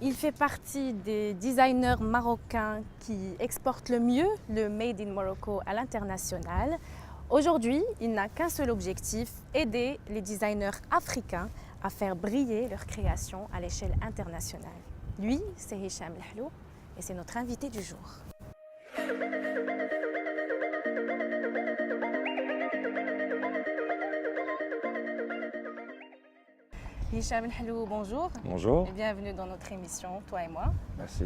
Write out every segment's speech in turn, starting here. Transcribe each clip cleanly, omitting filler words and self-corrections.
Il fait partie des designers marocains qui exportent le mieux le Made in Morocco à l'international. Aujourd'hui, il n'a qu'un seul objectif, aider les designers africains à faire briller leurs créations à l'échelle internationale. Lui, c'est Hicham Lahlou et c'est notre invité du jour. Hicham Lahlou, bonjour. Bonjour. Et bienvenue dans notre émission, toi et moi. Merci.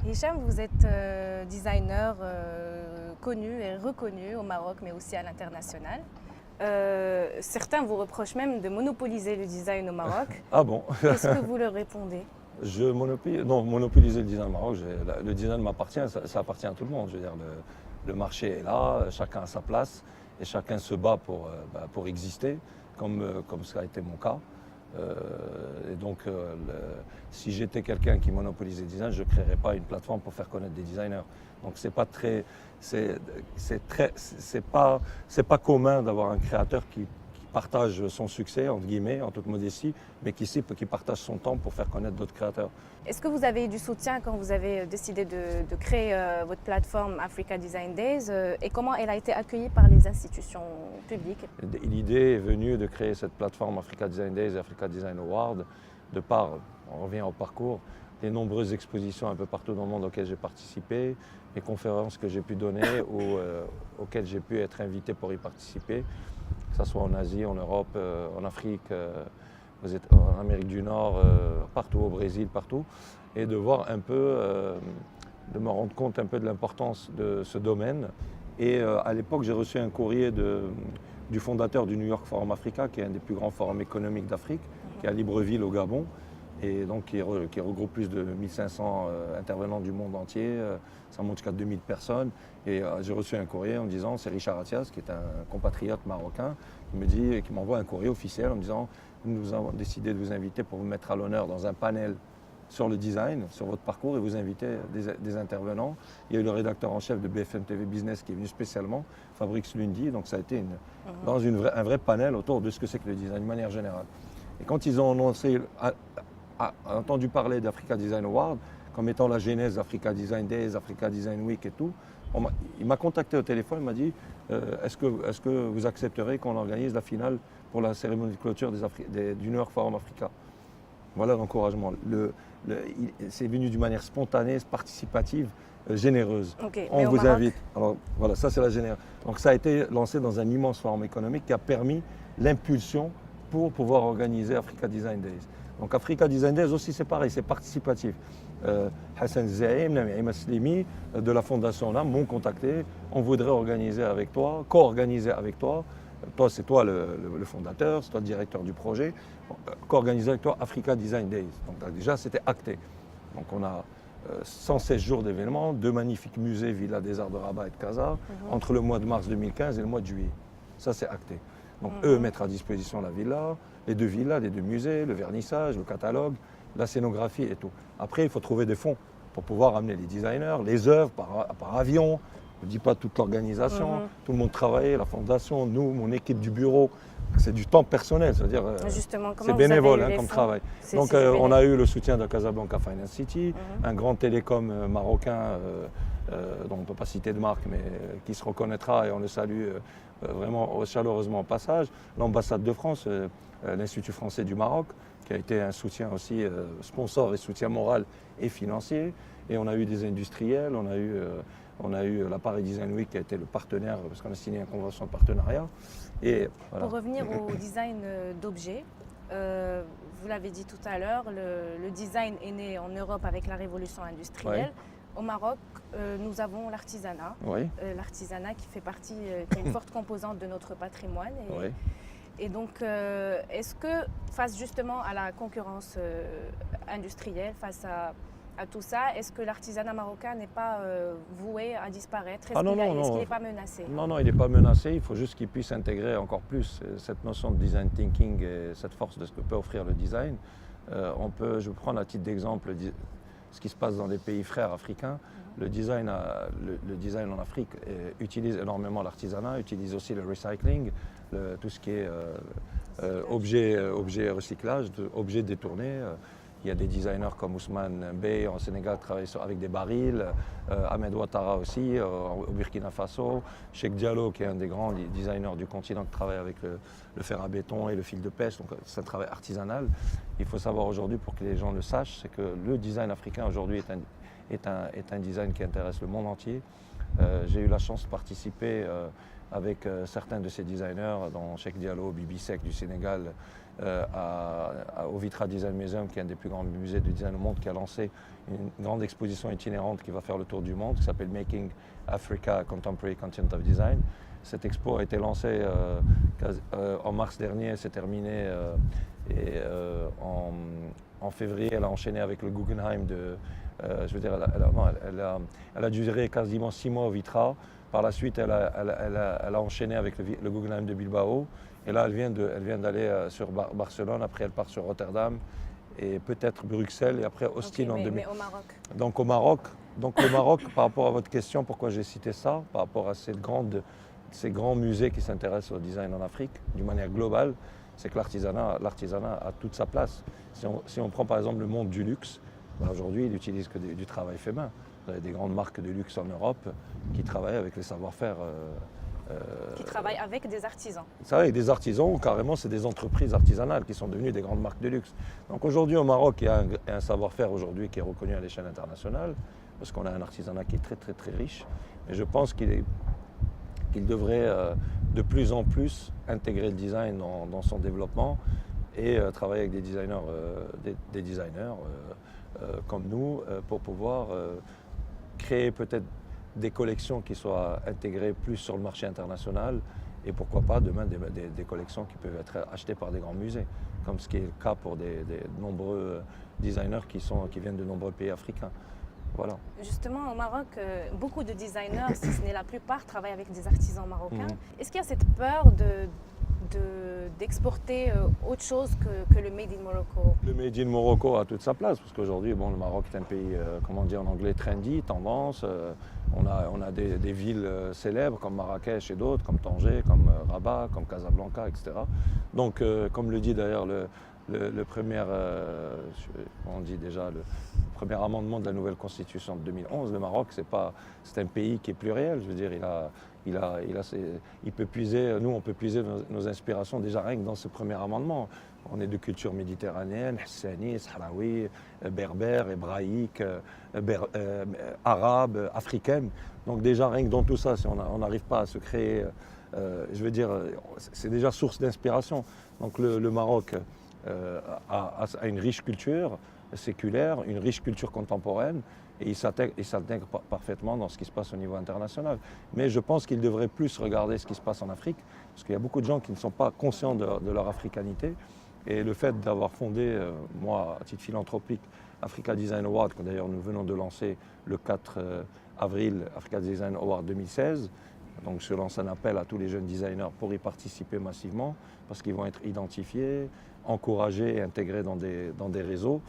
Hicham, vous êtes designer connu et reconnu au Maroc, mais aussi à l'international. Certains vous reprochent même de monopoliser le design au Maroc. Ah bon? Qu'est-ce que vous leur répondez? Monopoliser le design au Maroc, le design m'appartient, ça appartient à tout le monde. Je veux dire, le marché est là, chacun a sa place et chacun se bat pour exister, comme ça a été mon cas. Et donc, si j'étais quelqu'un qui monopolisait le design, je ne créerais pas une plateforme pour faire connaître des designers. Donc, c'est pas commun d'avoir un créateur qui partage son succès, entre guillemets, en toute modestie, mais qui partage son temps pour faire connaître d'autres créateurs. Est-ce que vous avez eu du soutien quand vous avez décidé de créer votre plateforme Africa Design Days et comment elle a été accueillie par les institutions publiques? L'idée est venue de créer cette plateforme Africa Design Days et Africa Design Awards de par, on revient au parcours, les nombreuses expositions un peu partout dans le monde auxquelles j'ai participé, les conférences que j'ai pu donner ou auxquelles j'ai pu être invité pour y participer, que ce soit en Asie, en Europe, en Afrique, en Amérique du Nord, partout au Brésil, partout, et de voir un peu, de me rendre compte un peu de l'importance de ce domaine. Et à l'époque, j'ai reçu un courrier du fondateur du New York Forum Africa, qui est un des plus grands forums économiques d'Afrique, qui est à Libreville au Gabon, et donc qui regroupe plus de 1500 intervenants du monde entier, ça monte jusqu'à 2000 personnes. Et j'ai reçu un courrier en me disant, c'est Richard Attias, qui est un compatriote marocain, qui m'envoie un courrier officiel en me disant, nous avons décidé de vous inviter pour vous mettre à l'honneur dans un panel sur le design, sur votre parcours, et vous inviter des intervenants. Il y a eu le rédacteur en chef de BFM TV Business qui est venu spécialement, Fabrice Lundy, donc ça a été un vrai panel autour de ce que c'est que le design de manière générale. Et quand ils ont entendu parler d'Africa Design Award comme étant la genèse d'Africa Design Days, Africa Design Week et tout, il m'a contacté au téléphone, il m'a dit est-ce que vous accepterez qu'on organise la finale pour la cérémonie de clôture du New York Forum Africa? Voilà l'encouragement. C'est venu d'une manière spontanée, participative, généreuse. Okay, on vous invite. Alors voilà, ça c'est la génération. Donc ça a été lancé dans un immense forum économique qui a permis l'impulsion pour pouvoir organiser Africa Design Days. Donc Africa Design Days aussi c'est pareil, c'est participatif. Hassan Zaïm, Naïma Slimi de la Fondation NAM m'ont contacté. On voudrait organiser avec toi, co-organiser avec toi. Toi, c'est toi le fondateur, c'est toi le directeur du projet. Co-organiser avec toi Africa Design Days. Donc déjà, c'était acté. Donc on a 116 jours d'événements, 2 magnifiques musées, Villa des Arts de Rabat et de Casa, entre le mois de mars 2015 et le mois de juillet. Ça, c'est acté. Donc eux mettent à disposition la villa, les 2 villas, les 2 musées, le vernissage, le catalogue, la scénographie et tout. Après, il faut trouver des fonds pour pouvoir amener les designers, les œuvres par avion. Je ne dis pas toute l'organisation, tout le monde travaillait, la fondation, nous, mon équipe du bureau. C'est du temps personnel, c'est-à-dire c'est bénévole comme travail. Donc on a eu le soutien de Casablanca Finance City, un grand télécom marocain dont on ne peut pas citer de marque, mais qui se reconnaîtra et on le salue vraiment chaleureusement au passage. L'ambassade de France, l'Institut français du Maroc, qui a été un soutien aussi, sponsor et soutien moral et financier. Et on a eu des industriels, on a eu la Paris Design Week qui a été le partenaire, parce qu'on a signé une convention de partenariat. Et, voilà. Pour revenir au design d'objets, vous l'avez dit tout à l'heure, le design est né en Europe avec la révolution industrielle. Oui. Au Maroc, nous avons l'artisanat. Oui. L'artisanat qui fait partie, qui est une forte composante de notre patrimoine. Oui. Et donc, est-ce que face justement à la concurrence industrielle, face à tout ça, est-ce que l'artisanat marocain n'est pas voué à disparaître? Est-ce qu'il n'est pas menacé? Non, il n'est pas menacé. Il faut juste qu'il puisse intégrer encore plus cette notion de design thinking et cette force de ce que peut offrir le design Je vais prendre à titre d'exemple ce qui se passe dans les pays frères africains. Le design en Afrique utilise énormément l'artisanat, utilise aussi le recycling, tout ce qui est objet recyclage, objets détournés. Il y a des designers comme Ousmane Bey en Sénégal qui travaillent avec des barils, Ahmed Ouattara aussi au Burkina Faso, Cheikh Diallo qui est un des grands designers du continent qui travaille avec le fer à béton et le fil de pêche, donc c'est un travail artisanal. Il faut savoir aujourd'hui, pour que les gens le sachent, c'est que le design africain aujourd'hui est un design qui intéresse le monde entier. J'ai eu la chance de participer avec certains de ces designers, dont Cheikh Diallo, Bibi Sek du Sénégal, au Vitra Design Museum, qui est un des plus grands musées de design au monde, qui a lancé une grande exposition itinérante qui va faire le tour du monde, qui s'appelle Making Africa Contemporary Content of Design. Cette expo a été lancée en mars dernier, s'est terminée en février. Elle a enchaîné avec le Guggenheim elle a duré quasiment 6 mois au Vitra. Par la suite, elle a enchaîné avec le Guggenheim de Bilbao. Et là, elle vient d'aller sur Barcelone. Après, elle part sur Rotterdam et peut-être Bruxelles et après Austin en 2000. Mais au Maroc. Donc au Maroc. Donc le Maroc, par rapport à votre question, pourquoi j'ai cité ça, par rapport à ces grands musées qui s'intéressent au design en Afrique, d'une manière globale, c'est que l'artisanat a toute sa place. Si on prend par exemple le monde du luxe, aujourd'hui, il n'utilise que du travail fait main. Vous avez des grandes marques de luxe en Europe qui travaillent avec les savoir-faire. Qui travaillent avec des artisans. Ça, avec des artisans, ou carrément, c'est des entreprises artisanales qui sont devenues des grandes marques de luxe. Donc aujourd'hui, au Maroc, il y a un savoir-faire aujourd'hui qui est reconnu à l'échelle internationale, parce qu'on a un artisanat qui est très, très, très riche. Et je pense qu'il devrait de plus en plus intégrer le design dans son développement et travailler avec des designers, comme nous, pour pouvoir créer peut-être des collections qui soient intégrées plus sur le marché international et pourquoi pas demain des collections qui peuvent être achetées par des grands musées, comme ce qui est le cas pour des nombreux designers qui viennent de nombreux pays africains. Voilà. Justement, au Maroc, beaucoup de designers, si ce n'est la plupart, travaillent avec des artisans marocains. Est-ce qu'il y a cette peur d'exporter autre chose que le Made in Morocco? Le Made in Morocco a toute sa place, parce qu'aujourd'hui, le Maroc est un pays, comment dire en anglais, trendy, tendance. On a des villes célèbres comme Marrakech et d'autres, comme Tanger, comme Rabat, comme Casablanca, etc. Donc, comme le dit d'ailleurs le premier amendement de la nouvelle constitution de 2011, le Maroc, c'est un pays qui est pluriel. Je veux dire, il peut puiser, nous on peut puiser nos inspirations déjà rien que dans ce premier amendement. On est de culture méditerranéenne, hassani, sahraoui, berbère, hébraïque, arabe, africaine. Donc déjà rien que dans tout ça, si on n'arrive pas à se créer, je veux dire, c'est déjà source d'inspiration. Donc le Maroc a une riche culture séculaire, une riche culture contemporaine, et il s'intègre parfaitement dans ce qui se passe au niveau international. Mais je pense qu'il devrait plus regarder ce qui se passe en Afrique, parce qu'il y a beaucoup de gens qui ne sont pas conscients de leur africanité. Et le fait d'avoir fondé, moi, à titre philanthropique, Africa Design Award, que d'ailleurs nous venons de lancer le 4 avril, Africa Design Award 2016, donc je lance un appel à tous les jeunes designers pour y participer massivement, parce qu'ils vont être identifiés, encouragés et intégrés dans des réseaux.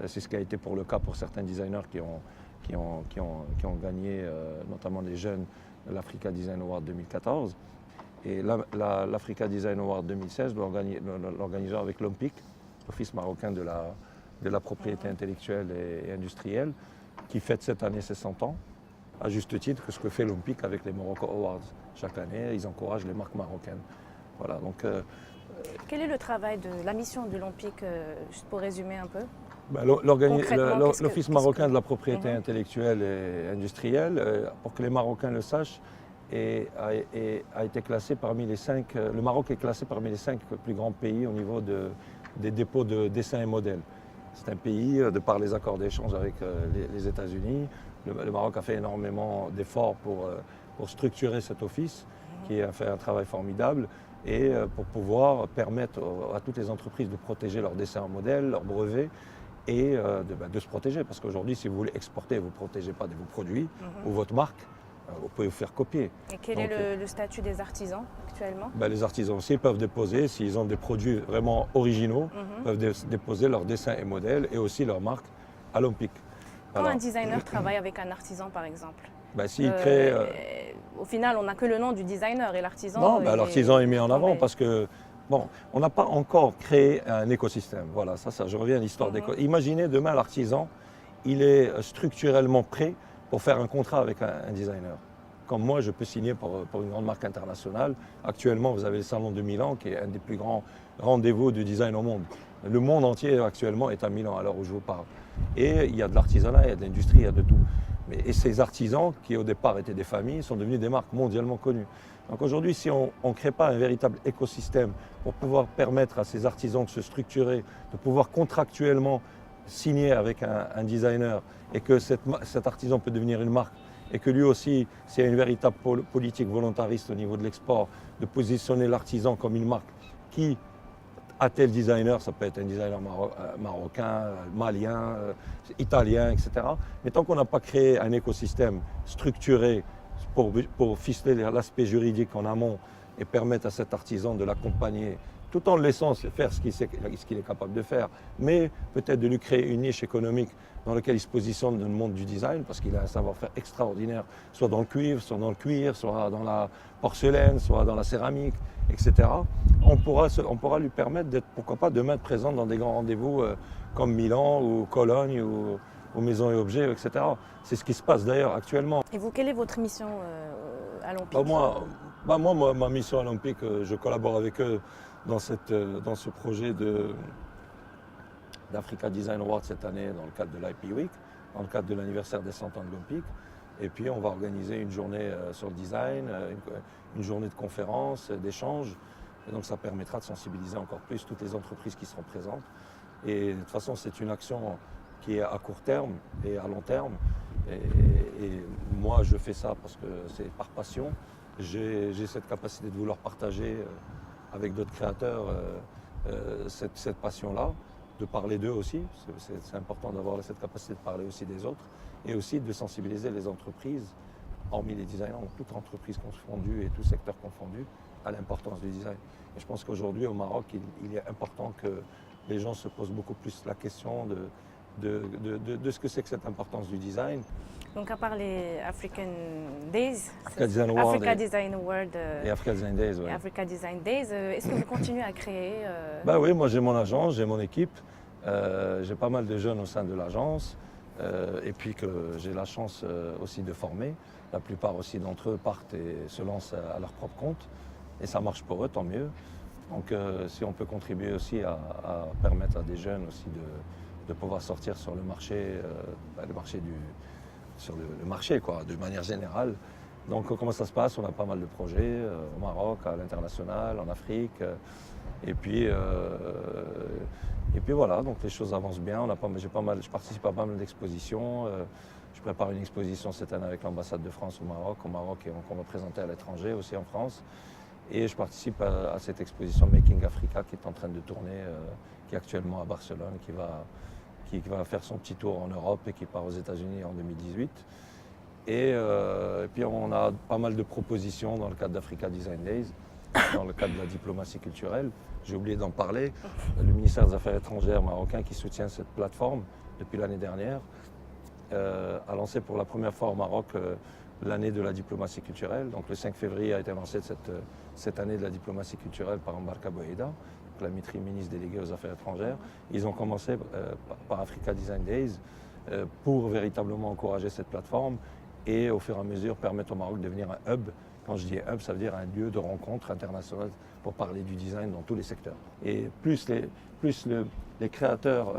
C'est ce qui a été le cas pour certains designers qui ont gagné, notamment les jeunes, l'Africa Design Award 2014. Et l'Africa Design Award 2016, l'organisation avec l'OMPIC, l'Office marocain de la propriété intellectuelle et industrielle, qui fête cette année ses 100 ans, à juste titre que ce que fait l'OMPIC avec les Morocco Awards. Chaque année, ils encouragent les marques marocaines. Voilà, donc, quel est le travail la mission de l'OMPIC, juste pour résumer un peu? L'Office marocain de la propriété intellectuelle et industrielle, pour que les Marocains le sachent, a été classé parmi les 5. Le Maroc est classé parmi les 5 plus grands pays au niveau des dépôts de dessins et modèles. C'est un pays, de par les accords d'échange avec les États-Unis, le Maroc a fait énormément d'efforts pour structurer cet office, qui a fait un travail formidable, et pour pouvoir permettre à toutes les entreprises de protéger leurs dessins en modèle, leurs brevets, et de se protéger. Parce qu'aujourd'hui, si vous voulez exporter, vous ne protégez pas vos produits ou votre marque. Vous pouvez vous faire copier. Et quel est le statut des artisans actuellement? Les artisans aussi peuvent déposer, s'ils ont des produits vraiment originaux, peuvent déposer leurs dessins et modèles et aussi leur marque à l'Olympique. Quand un designer travaille avec un artisan, par exemple, s'il crée... au final, on n'a que le nom du designer et l'artisan... Non, l'artisan est mis en avant parce que, on n'a pas encore créé un écosystème. Voilà, je reviens à l'histoire d'écosystème. Imaginez demain l'artisan, il est structurellement prêt pour faire un contrat avec un designer. Comme moi, je peux signer pour une grande marque internationale. Actuellement, vous avez le Salon de Milan, qui est un des plus grands rendez-vous du design au monde. Le monde entier, actuellement, est à Milan, à l'heure où je vous parle. Et il y a de l'artisanat, il y a de l'industrie, il y a de tout. Et ces artisans, qui au départ étaient des familles, sont devenus des marques mondialement connues. Donc aujourd'hui, si on ne crée pas un véritable écosystème pour pouvoir permettre à ces artisans de se structurer, de pouvoir contractuellement signer avec un designer, et que cet artisan peut devenir une marque, et que lui aussi, s'il y a une véritable politique volontariste au niveau de l'export, de positionner l'artisan comme une marque qui a tel designer, ça peut être un designer marocain, malien, italien, etc. Mais tant qu'on n'a pas créé un écosystème structuré pour ficeler l'aspect juridique en amont et permettre à cet artisan de l'accompagner, tout en le laissant faire ce qu'il est capable de faire, mais peut-être de lui créer une niche économique dans laquelle il se positionne dans le monde du design, parce qu'il a un savoir-faire extraordinaire, soit dans le cuivre, soit dans le cuir, soit dans la porcelaine, soit dans la céramique, etc. On pourra lui permettre d'être, pourquoi pas, demain présent dans des grands rendez-vous comme Milan ou Cologne ou Maisons et Objets, etc. C'est ce qui se passe d'ailleurs actuellement. Et vous, quelle est votre mission à l'Olympique? Moi, ma mission à l'Olympique, je collabore avec eux dans ce projet d'Africa Design Award cette année dans le cadre de l'IP Week, dans le cadre de l'anniversaire des 100 ans de l'Olympique. Et puis on va organiser une journée sur le design, une journée de conférences, d'échanges. Et donc ça permettra de sensibiliser encore plus toutes les entreprises qui seront présentes. Et de toute façon, c'est une action qui est à court terme et à long terme. Et moi, je fais ça parce que c'est par passion. J'ai cette capacité de vouloir partager avec d'autres créateurs cette passion-là, de parler d'eux aussi. C'est important d'avoir cette capacité de parler aussi des autres et aussi de sensibiliser les entreprises, hormis les designers, toutes entreprises confondues et tout secteur confondu, à l'importance du design. Et je pense qu'aujourd'hui, au Maroc, il est important que les gens se posent beaucoup plus la question de ce que c'est que cette importance du design. Donc à part les African Days, Africa Design Award et Africa Design Days, ouais. Africa Design Days, est-ce que vous continuez à créer Oui, moi j'ai mon agence, j'ai mon équipe, j'ai pas mal de jeunes au sein de l'agence, et puis que j'ai la chance aussi de former. La plupart aussi d'entre eux partent et se lancent à leur propre compte, et ça marche pour eux, tant mieux. Donc si on peut contribuer aussi à permettre à des jeunes aussi de pouvoir sortir sur le marché, le marché quoi, de manière générale. Donc comment ça se passe? On a pas mal de projets au Maroc, à l'international, en Afrique. Et puis voilà, donc les choses avancent bien. Je participe à pas mal d'expositions. Je prépare une exposition cette année avec l'ambassade de France au Maroc et qu'on va présenter à l'étranger aussi en France. Et je participe à cette exposition Making Africa qui est en train de tourner, qui est actuellement à Barcelone, qui va faire son petit tour en Europe et qui part aux États-Unis en 2018. Et puis on a pas mal de propositions dans le cadre d'Africa Design Days, dans le cadre de la diplomatie culturelle. J'ai oublié d'en parler. Le ministère des Affaires étrangères marocain qui soutient cette plateforme depuis l'année dernière a lancé pour la première fois au Maroc l'année de la diplomatie culturelle. Donc le 5 février a été lancée cette année de la diplomatie culturelle par Mbarka Bouaïda, la ministre déléguée aux Affaires étrangères. Ils ont commencé par Africa Design Days pour véritablement encourager cette plateforme et au fur et à mesure permettre au Maroc de devenir un hub. Quand je dis hub, ça veut dire un lieu de rencontre international pour parler du design dans tous les secteurs. Et plus les créateurs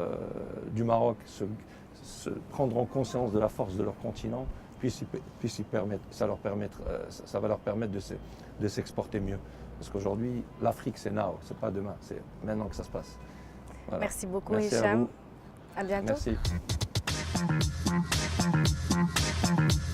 du Maroc se prendront conscience de la force de leur continent, ça va leur permettre de s'exporter mieux. Parce qu'aujourd'hui, l'Afrique, c'est now, c'est pas demain, c'est maintenant que ça se passe. Voilà. Merci beaucoup, Merci Hicham. à vous. À bientôt. Merci.